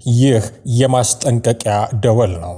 ይህ የማስጠንቀቂያ ደወል ነው።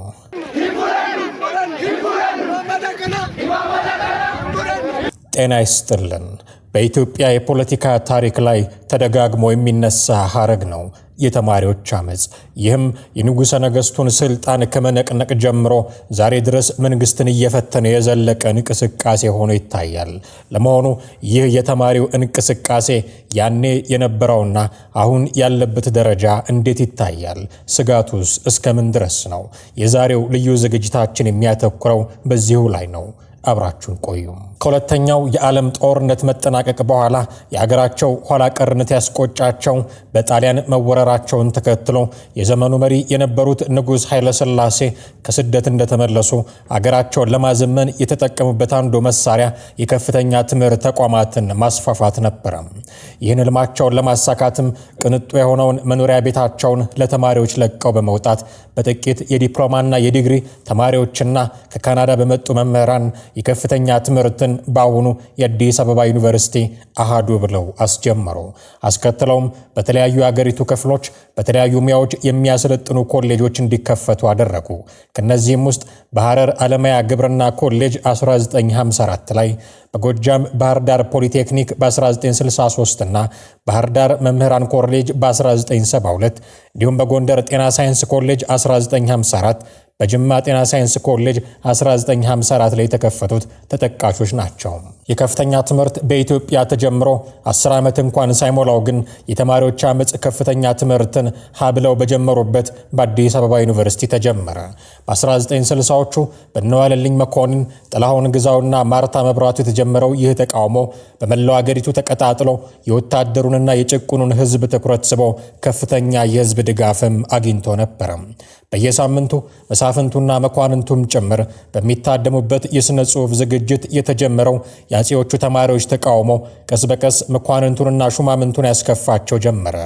ጤና ይስጥልን። በኢትዮጵያ የፖለቲካ ታሪክ ላይ ተደጋግሞ የሚነሳ ሐረግ ነው የተማሪዎች አመጽ። ይህም የንጉሠ ነገሥቱን ስልጣን ከመነቅነቅ ጀምሮ ዛሬ ድረስ መንግስትን እየፈተነ የዘለቀ እንቅስቃሴ ሆኖ ይታያል። ለመሆኑ ይህ የተማሪው እንቅስቃሴ ያኔ የነበረውና አሁን ያለበት ደረጃ እንዴት ይታያል? ስጋቱስ እስከምን ድረስ ነው? የዛሬው ልዩ ዝግጅታችን የሚያተኩረው በዚሁ ላይ ነው። አብራችሁን ቆዩ። ከሁለተኛው የዓለም ጦርነት መጠናቀቅ በኋላ የሀገራቸው ኋላ ቀርነት ያስቆጫቸው በጣሊያን መወረራቸውን ተከትሎ የዘመኑ መሪ የነበሩት ንጉሥ ኃይለ ሥላሴ ከስደት እንደተመለሱ አገራቸውን ለማዘመን የተጠቀሙበት አንዱ መሳሪያ የከፍተኛ ትምህርት ተቋማትን ማስፋፋት ነበረ። ይህን ህልማቸውን ለማሳካትም ቅንጡ የሆነውን መኖሪያ ቤታቸውን ለተማሪዎች ለቀው በመውጣት በጥቂት የዲፕሎማና የዲግሪ ተማሪዎችና ከካናዳ በመጡ መምህራን የከፍተኛ ትምህርትን በአሁኑ የአዲስ አበባ ዩኒቨርሲቲ አሃዱ ብለው አስጀመሩ። አስከትለውም በተለያዩ የአገሪቱ ክፍሎች በተለያዩ ሙያዎች የሚያሰለጥኑ ኮሌጆች እንዲከፈቱ አደረጉ። ከነዚህም ውስጥ በሐረር አለማያ ግብርና ኮሌጅ 1954 ላይ፣ በጎጃም ባህር ዳር ፖሊቴክኒክ በ1963 እና ባህር ዳር መምህራን ኮሌጅ በ1972 እንዲሁም በጎንደር ጤና ሳይንስ ኮሌጅ 1954 በጅማ ጤና ሳይንስ ኮሌጅ 1954 ላይ የተከፈቱት ተጠቃሾች ናቸው። የከፍተኛ ትምህርት በኢትዮጵያ ተጀምሮ 10 ዓመት እንኳን ሳይሞላው ግን የተማሪዎች አመጽ ከፍተኛ ትምህርትን ሀብለው በጀመሩበት በአዲስ አበባ ዩኒቨርሲቲ ተጀመረ። በ1960ዎቹ በነዋለልኝ መኮንን፣ ጥላሁን ግዛውና ማርታ መብራቱ የተጀመረው ይህ ተቃውሞ በመላው አገሪቱ ተቀጣጥሎ የወታደሩንና የጭቁኑን ሕዝብ ትኩረት ስቦ ከፍተኛ የሕዝብ ድጋፍም አግኝቶ ነበር። በየሳምንቱ መሳፍንቱና መኳንንቱም ጭምር በሚታደሙበት የሥነ ጽሑፍ ዝግጅት የተጀመረው የአፄዎቹ ተማሪዎች ተቃውሞ ቀስ በቀስ መኳንንቱንና ሹማምንቱን ያስከፋቸው ጀመረ።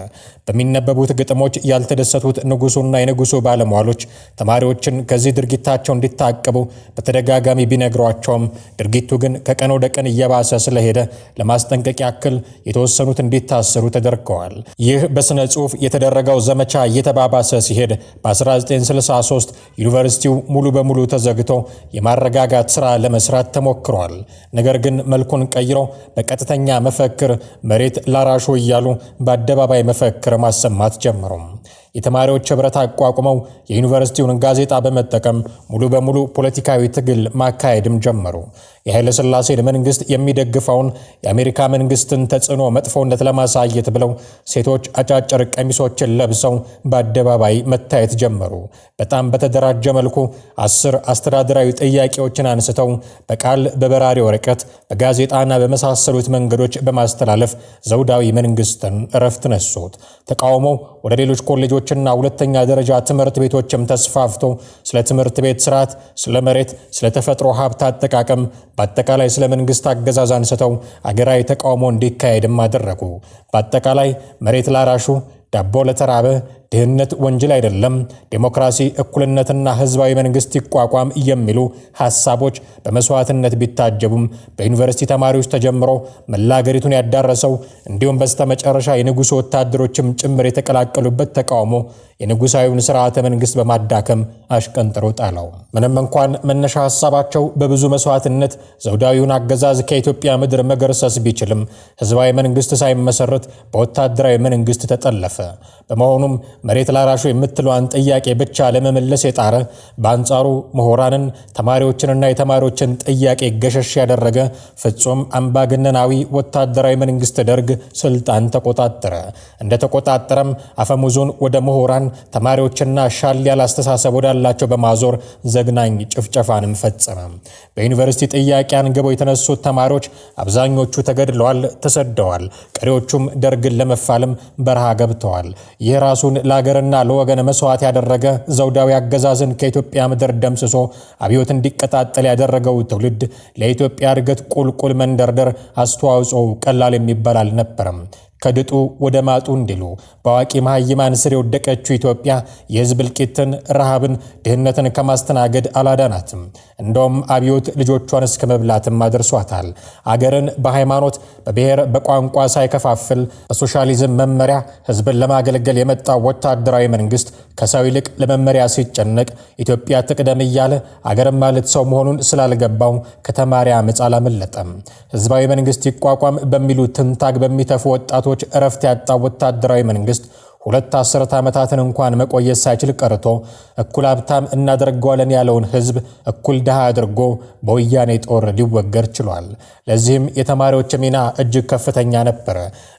በሚነበቡት ግጥሞች ያልተደሰቱት ንጉሱና የንጉሱ ባለሟሎች ተማሪዎችን ከዚህ ድርጊታቸው እንዲታቀቡ በተደጋጋሚ ቢነግሯቸውም ድርጊቱ ግን ከቀን ወደ ቀን እየባሰ ስለሄደ ለማስጠንቀቂያ ያክል የተወሰኑት እንዲታሰሩ ተደርገዋል። ይህ በሥነ ጽሑፍ የተደረገው ዘመቻ እየተባባሰ ሲሄድ በ1963 ዩኒቨርሲቲው ሙሉ በሙሉ ተዘግቶ የማረጋጋት ሥራ ለመስራት ተሞክሯል። ነገር ግን መልኩን ቀይሮ በቀጥተኛ መፈክር መሬት ላራሹ እያሉ በአደባባይ መፈክር ማሰማት ጀመሩ። የተማሪዎች ህብረት አቋቁመው የዩኒቨርሲቲውን ጋዜጣ በመጠቀም ሙሉ በሙሉ ፖለቲካዊ ትግል ማካሄድም ጀመሩ። የኃይለ ሥላሴን መንግስት የሚደግፈውን የአሜሪካ መንግስትን ተጽዕኖ መጥፎነት ለማሳየት ብለው ሴቶች አጫጭር ቀሚሶችን ለብሰው በአደባባይ መታየት ጀመሩ። በጣም በተደራጀ መልኩ 10 አስተዳደራዊ ጥያቄዎችን አንስተው በቃል በበራሪ ወረቀት በጋዜጣና በመሳሰሉት መንገዶች በማስተላለፍ ዘውዳዊ መንግስትን እረፍት ነሱት። ተቃውሞው ወደ ሌሎች ኮሌጆችና ሁለተኛ ደረጃ ትምህርት ቤቶችም ተስፋፍቶ ስለ ትምህርት ቤት ስርዓት፣ ስለ መሬት፣ ስለ ተፈጥሮ ሀብት አጠቃቀም፣ በአጠቃላይ ስለ መንግስት አገዛዝ አንስተው አገራዊ ተቃውሞ እንዲካሄድም አደረጉ። በአጠቃላይ መሬት ላራሹ፣ ዳቦ ለተራበ፣ ድህነት ወንጀል አይደለም፣ ዴሞክራሲ፣ እኩልነትና ህዝባዊ መንግስት ይቋቋም የሚሉ ሐሳቦች በመስዋዕትነት ቢታጀቡም በዩኒቨርሲቲ ተማሪዎች ተጀምሮ መላ አገሪቱን ያዳረሰው እንዲሁም በስተመጨረሻ የንጉሱ ወታደሮችም ጭምር የተቀላቀሉበት ተቃውሞ የንጉሳዊውን ስርዓተ መንግስት በማዳከም አሽቀንጥሮ ጣለው። ምንም እንኳን መነሻ ሐሳባቸው በብዙ መስዋዕትነት ዘውዳዊውን አገዛዝ ከኢትዮጵያ ምድር መገርሰስ ቢችልም ህዝባዊ መንግስት ሳይመሰረት በወታደራዊ መንግስት ተጠለፈ። በመሆኑም መሬት ላራሹ የምትለዋን ጥያቄ ብቻ ለመመለስ የጣረ በአንጻሩ ምሁራንን፣ ተማሪዎችንና የተማሪዎችን ጥያቄ ገሸሽ ያደረገ ፍጹም አምባገነናዊ ወታደራዊ መንግስት ደርግ ስልጣን ተቆጣጠረ። እንደተቆጣጠረም አፈሙዙን ወደ ምሁራን፣ ተማሪዎችና ሻል ያለ አስተሳሰብ ወዳላቸው በማዞር ዘግናኝ ጭፍጨፋንም ፈጸመ። በዩኒቨርሲቲ ጥያቄ አንግበው የተነሱት ተማሪዎች አብዛኞቹ ተገድለዋል፣ ተሰደዋል። ቀሪዎቹም ደርግን ለመፋለም በረሃ ገብተዋል። ይህ ራሱን ለሀገርና ለወገን መስዋዕት ያደረገ ዘውዳዊ አገዛዝን ከኢትዮጵያ ምድር ደምስሶ አብዮት እንዲቀጣጠል ያደረገው ትውልድ ለኢትዮጵያ እድገት ቁልቁል መንደርደር አስተዋጽኦ ቀላል የሚባል አልነበረም። ከድጡ ወደ ማጡ እንዲሉ በአዋቂ መሃይማን ስር የወደቀችው ኢትዮጵያ የህዝብ እልቂትን፣ ረሃብን፣ ድህነትን ከማስተናገድ አላዳናትም። እንደውም አብዮት ልጆቿን እስከ መብላትም አድርሷታል። አገርን በሃይማኖት፣ በብሔር፣ በቋንቋ ሳይከፋፍል በሶሻሊዝም መመሪያ ህዝብን ለማገልገል የመጣው ወታደራዊ መንግስት ከሰው ይልቅ ለመመሪያ ሲጨነቅ ኢትዮጵያ ትቅደም እያለ አገርን ማለት ሰው መሆኑን ስላልገባው ከተማሪ አመጽ አላመለጠም። ህዝባዊ መንግስት ይቋቋም በሚሉ ትንታግ በሚተፉ ወጣቶች እረፍት ያጣው ወታደራዊ መንግስት 2 አስርት ዓመታትን እንኳን መቆየት ሳይችል ቀርቶ እኩል ሀብታም እናደርገዋለን ያለውን ህዝብ እኩል ድሃ አድርጎ በወያኔ ጦር ሊወገር ችሏል። ለዚህም የተማሪዎች ሚና እጅግ ከፍተኛ ነበር።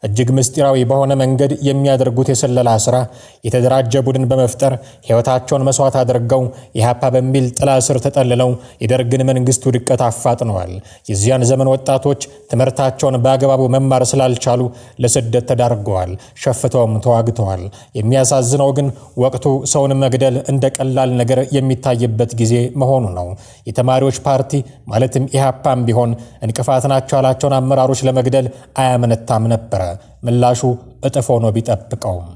እጅግ ምስጢራዊ በሆነ መንገድ የሚያደርጉት የስለላ ስራ የተደራጀ ቡድን በመፍጠር ህይወታቸውን መስዋዕት አድርገው ኢህአፓ በሚል ጥላ ስር ተጠልለው የደርግን መንግስት ውድቀት አፋጥነዋል። የዚያን ዘመን ወጣቶች ትምህርታቸውን በአግባቡ መማር ስላልቻሉ ለስደት ተዳርገዋል፣ ሸፍተውም ተዋግተዋል። የሚያሳዝነው ግን ወቅቱ ሰውን መግደል እንደ ቀላል ነገር የሚታይበት ጊዜ መሆኑ ነው። የተማሪዎች ፓርቲ ማለትም ኢህአፓም ቢሆን እንቅፋት ናቸው ያላቸውን አመራሮች ለመግደል አያመነታም ነበረ። ምላሹ እጥፍ ሆኖ ቢጠብቀውም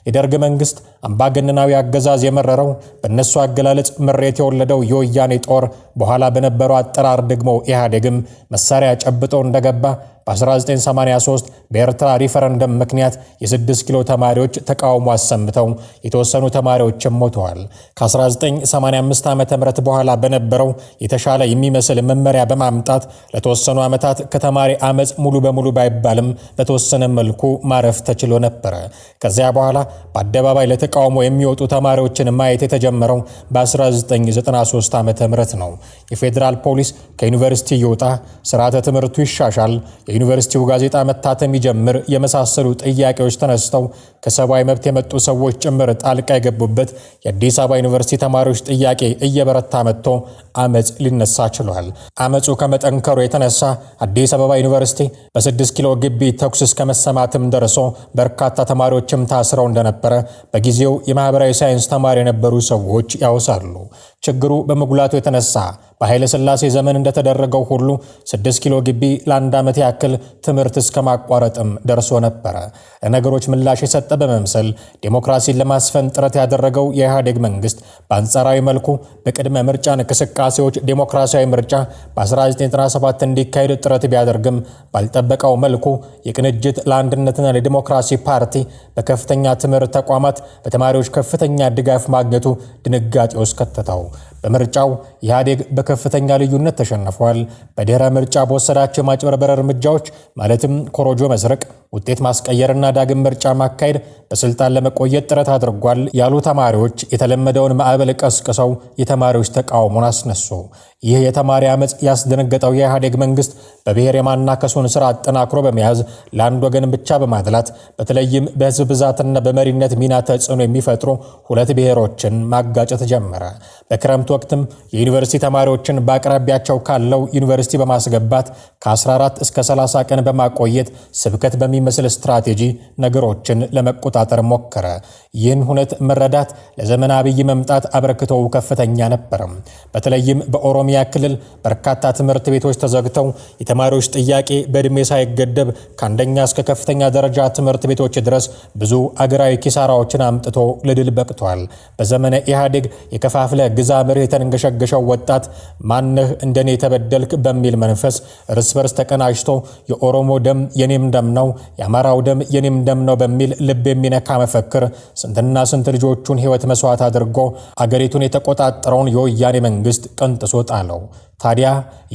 የደርግ መንግስት አምባገነናዊ አገዛዝ የመረረው በእነሱ አገላለጽ ምሬት የወለደው የወያኔ ጦር በኋላ በነበረው አጠራር ደግሞ ኢህአዴግም መሳሪያ ጨብጦ እንደገባ በ1983 በኤርትራ ሪፈረንደም ምክንያት የ6 ኪሎ ተማሪዎች ተቃውሞ አሰምተው የተወሰኑ ተማሪዎችም ሞተዋል። ከ1985 ዓ.ም በኋላ በነበረው የተሻለ የሚመስል መመሪያ በማምጣት ለተወሰኑ ዓመታት ከተማሪ አመጽ ሙሉ በሙሉ ባይባልም በተወሰነ መልኩ ማረፍ ተችሎ ነበር። ከዚያ በኋላ በአደባባይ ለተቃውሞ የሚወጡ ተማሪዎችን ማየት የተጀመረው በ1993 ዓ.ም ነው። የፌዴራል ፖሊስ ከዩኒቨርሲቲ ይወጣ፣ ስርዓተ ትምህርቱ ይሻሻል፣ የዩኒቨርሲቲው ጋዜጣ መታተም ይጀምር የመሳሰሉ ጥያቄዎች ተነስተው ከሰብአዊ መብት የመጡ ሰዎች ጭምር ጣልቃ የገቡበት የአዲስ አበባ ዩኒቨርሲቲ ተማሪዎች ጥያቄ እየበረታ መጥቶ አመጽ ሊነሳ ችሏል። አመጹ ከመጠንከሩ የተነሳ አዲስ አበባ ዩኒቨርሲቲ በ6 ኪሎ ግቢ ተኩስ እስከ መሰማትም ደርሶ በርካታ ተማሪዎችም ታስረው እንደነበረ በጊዜው የማህበራዊ ሳይንስ ተማሪ የነበሩ ሰዎች ያወሳሉ። ችግሩ በመጉላቱ የተነሳ በኃይለ ሥላሴ ዘመን እንደተደረገው ሁሉ 6 ኪሎ ግቢ ለአንድ ዓመት ያክል ትምህርት እስከ ማቋረጥም ደርሶ ነበር። ለነገሮች ምላሽ የሰጠ በመምሰል ዴሞክራሲን ለማስፈን ጥረት ያደረገው የኢህአዴግ መንግስት በአንጻራዊ መልኩ በቅድመ ምርጫ እንቅስቃሴዎች ዴሞክራሲያዊ ምርጫ በ1997 እንዲካሄድ ጥረት ቢያደርግም ባልጠበቀው መልኩ የቅንጅት ለአንድነትና ለዲሞክራሲ ፓርቲ በከፍተኛ ትምህርት ተቋማት በተማሪዎች ከፍተኛ ድጋፍ ማግኘቱ ድንጋጤ ውስጥ ከተተው። በምርጫው ኢህአዴግ በከፍተኛ ልዩነት ተሸንፏል። በድህረ ምርጫ በወሰዳቸው የማጭበርበር እርምጃዎች ማለትም ኮሮጆ መስረቅ፣ ውጤት ማስቀየርና ዳግም ምርጫ ማካሄድ በስልጣን ለመቆየት ጥረት አድርጓል ያሉ ተማሪዎች የተለመደውን ማዕበል ቀስቅሰው የተማሪዎች ተቃውሞን አስነሱ። ይህ የተማሪ አመጽ ያስደነገጠው የኢህአዴግ መንግስት በብሔር የማናከሱን ስራ አጠናክሮ በመያዝ ለአንድ ወገን ብቻ በማድላት በተለይም በህዝብ ብዛትና በመሪነት ሚና ተጽዕኖ የሚፈጥሩ ሁለት ብሔሮችን ማጋጨት ጀመረ። በክረምት ወቅትም የዩኒቨርሲቲ ተማሪዎችን በአቅራቢያቸው ካለው ዩኒቨርሲቲ በማስገባት ከ14 እስከ 30 ቀን በማቆየት ስብከት በሚመስል ስትራቴጂ ነገሮችን ለመቆጣጠር ሞከረ። ይህን ሁነት መረዳት ለዘመነ አብይ መምጣት አበርክቶው ከፍተኛ ነበር። በተለይም በኦሮሚያ ክልል በርካታ ትምህርት ቤቶች ተዘግተው የተማሪዎች ጥያቄ በእድሜ ሳይገደብ ከአንደኛ እስከ ከፍተኛ ደረጃ ትምህርት ቤቶች ድረስ ብዙ አገራዊ ኪሳራዎችን አምጥቶ ለድል በቅቷል። በዘመነ ኢህአዴግ የከፋፍለ ግዛ መርህ የተንገሸገሸው ወጣት ማነህ እንደኔ የተበደልክ በሚል መንፈስ እርስ በርስ ተቀናጅቶ የኦሮሞ ደም የኔም ደም ነው፣ የአማራው ደም የኔም ደም ነው በሚል ልብ የሚነካ መፈክር ስንትና ስንት ልጆቹን ህይወት መስዋዕት አድርጎ አገሪቱን የተቆጣጠረውን የወያኔ መንግስት ቀንጥሶ ጣለው። ታዲያ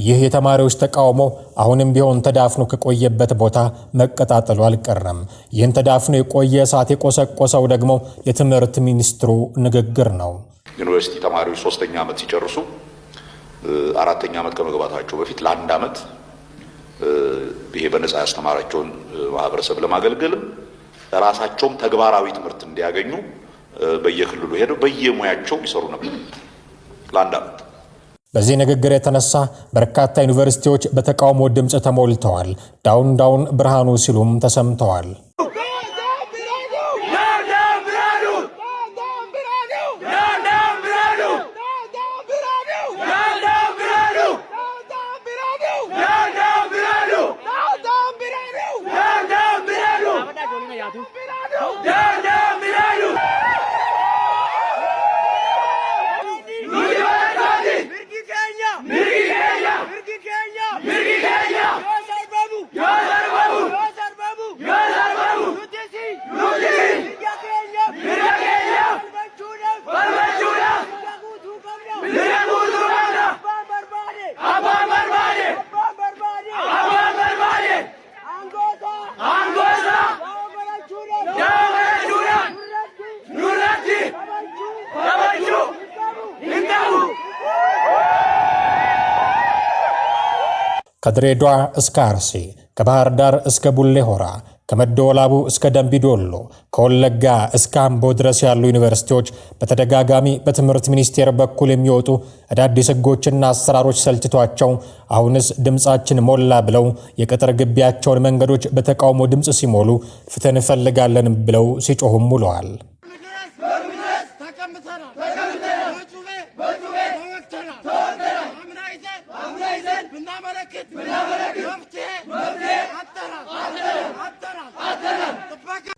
ይህ የተማሪዎች ተቃውሞ አሁንም ቢሆን ተዳፍኖ ከቆየበት ቦታ መቀጣጠሉ አልቀረም። ይህን ተዳፍኖ የቆየ እሳት የቆሰቆሰው ደግሞ የትምህርት ሚኒስትሩ ንግግር ነው። ዩኒቨርሲቲ ተማሪዎች 3ኛ ዓመት ሲጨርሱ 4ኛ ዓመት ከመግባታቸው በፊት ለአንድ ዓመት ይሄ በነፃ ያስተማራቸውን ማህበረሰብ ለማገልገልም ራሳቸውም ተግባራዊ ትምህርት እንዲያገኙ በየክልሉ ሄደው በየሙያቸው ይሰሩ ነበር ለአንድ ዓመት። በዚህ ንግግር የተነሳ በርካታ ዩኒቨርሲቲዎች በተቃውሞ ድምፅ ተሞልተዋል። ዳውን ዳውን ብርሃኑ ሲሉም ተሰምተዋል። ከድሬዳዋ እስከ አርሲ፣ ከባህር ዳር እስከ ቡሌ ሆራ፣ ከመደወላቡ እስከ ደምቢዶሎ፣ ከወለጋ እስከ አምቦ ድረስ ያሉ ዩኒቨርሲቲዎች በተደጋጋሚ በትምህርት ሚኒስቴር በኩል የሚወጡ አዳዲስ ሕጎችና አሰራሮች ሰልችቷቸው አሁንስ ድምፃችን ሞላ ብለው የቅጥር ግቢያቸውን መንገዶች በተቃውሞ ድምፅ ሲሞሉ ፍትህ እንፈልጋለን ብለው ሲጮሁም ውለዋል።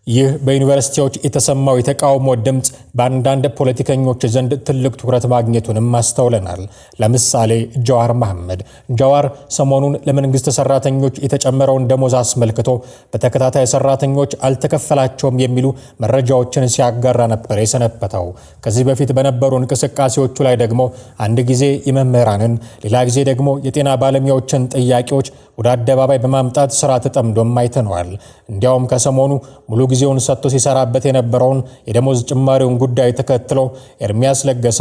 ይህ በዩኒቨርሲቲዎች የተሰማው የተቃውሞ ድምፅ በአንዳንድ ፖለቲከኞች ዘንድ ትልቅ ትኩረት ማግኘቱንም አስተውለናል። ለምሳሌ ጀዋር መሐመድ። ጀዋር ሰሞኑን ለመንግስት ሰራተኞች የተጨመረውን ደሞዝ አስመልክቶ በተከታታይ ሰራተኞች አልተከፈላቸውም የሚሉ መረጃዎችን ሲያጋራ ነበር የሰነበተው። ከዚህ በፊት በነበሩ እንቅስቃሴዎቹ ላይ ደግሞ አንድ ጊዜ የመምህራንን ሌላ ጊዜ ደግሞ የጤና ባለሙያዎችን ጥያቄዎች ወደ አደባባይ በማምጣት ስራ ተጠምዶም አይተነዋል። እንዲያውም ከሰሞኑ ሙሉ ጊዜውን ሰጥቶ ሲሰራበት የነበረውን የደሞዝ ጭማሪውን ጉዳይ ተከትሎ ኤርሚያስ ለገሰ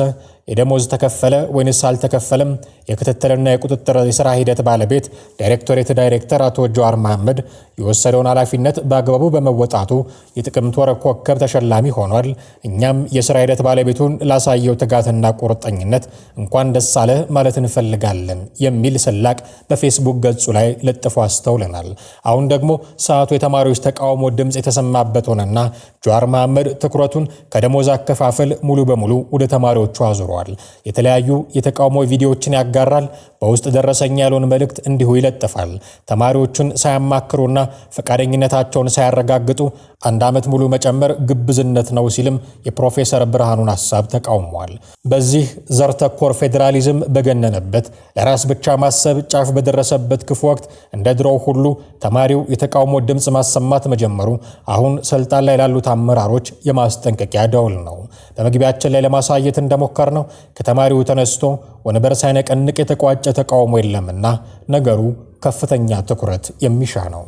የደሞዝ ተከፈለ ወይንስ አልተከፈለም የክትትልና የቁጥጥር የሥራ ሂደት ባለቤት ዳይሬክቶሬት ዳይሬክተር አቶ ጀዋር መሐመድ የወሰደውን ኃላፊነት በአግባቡ በመወጣቱ የጥቅምት ወር ኮከብ ተሸላሚ ሆኗል። እኛም የሥራ ሂደት ባለቤቱን ላሳየው ትጋትና ቁርጠኝነት እንኳን ደስ አለ ማለት እንፈልጋለን የሚል ስላቅ በፌስቡክ ገጹ ላይ ለጥፎ አስተውለናል። አሁን ደግሞ ሰዓቱ የተማሪዎች ተቃውሞ ድምፅ የተሰማበት ሆነና ጀዋር መሐመድ ትኩረቱን ከደሞዝ አከፋፈል ሙሉ በሙሉ ወደ ተማሪዎቹ አዙሯል። የተለያዩ የተቃውሞ ቪዲዮዎችን ያጋራል። በውስጥ ደረሰኝ ያለውን መልእክት እንዲሁ ይለጥፋል። ተማሪዎቹን ሳያማክሩና ፈቃደኝነታቸውን ሳያረጋግጡ አንድ ዓመት ሙሉ መጨመር ግብዝነት ነው ሲልም የፕሮፌሰር ብርሃኑን ሐሳብ ተቃውሟል። በዚህ ዘር ተኮር ፌዴራሊዝም በገነነበት ለራስ ብቻ ማሰብ ጫፍ በደረሰበት ክፉ ወቅት እንደ ድሮው ሁሉ ተማሪው የተቃውሞ ድምፅ ማሰማት መጀመሩ አሁን ስልጣን ላይ ላሉት አመራሮች የማስጠንቀቂያ ደወል ነው። በመግቢያችን ላይ ለማሳየት እንደሞከር ነው ከተማሪው ተነስቶ ወንበር ሳይነቀንቅ የተቋጨ ተቃውሞ የለምና ነገሩ ከፍተኛ ትኩረት የሚሻ ነው።